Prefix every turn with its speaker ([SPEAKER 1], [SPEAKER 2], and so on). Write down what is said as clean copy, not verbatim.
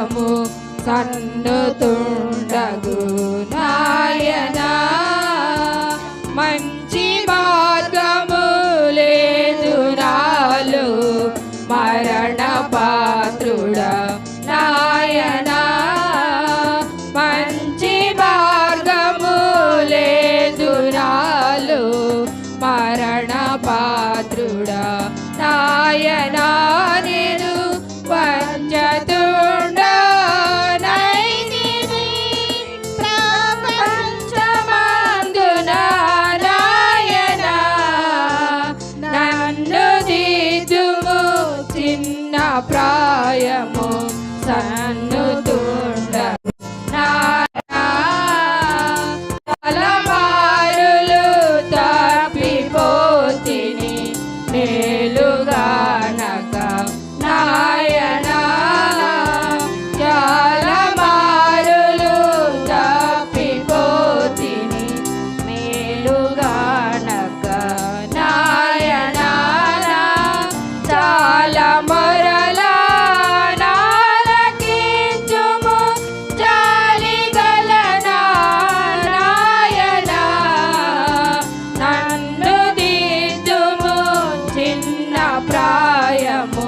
[SPEAKER 1] ప్రాయము సన్నుతుండగు నాయనా. మంచి మార్గము లేదు నాలో మరణ పాత్రుడా నాయనా. మంచి మార్గము లేదు నాలో మరణ పాత్రుడా నాయనా. నేను పంచతుండా నైతిని ప్రపంచమందున నాయనా. నన్ను దిద్దుము చిన్న ప్రాయము సన్నుతుండా నాయనా. తలమారులు తప్పిపోతిని మేలుగానక నాయనా. తలమారులు తప్పిపోతిని మేలుగానక నాయనా. చాలా మొరలా నాలకించుము జాలిగల నాయనా. నన్ను దిద్దుము చిన్న ప్రాయము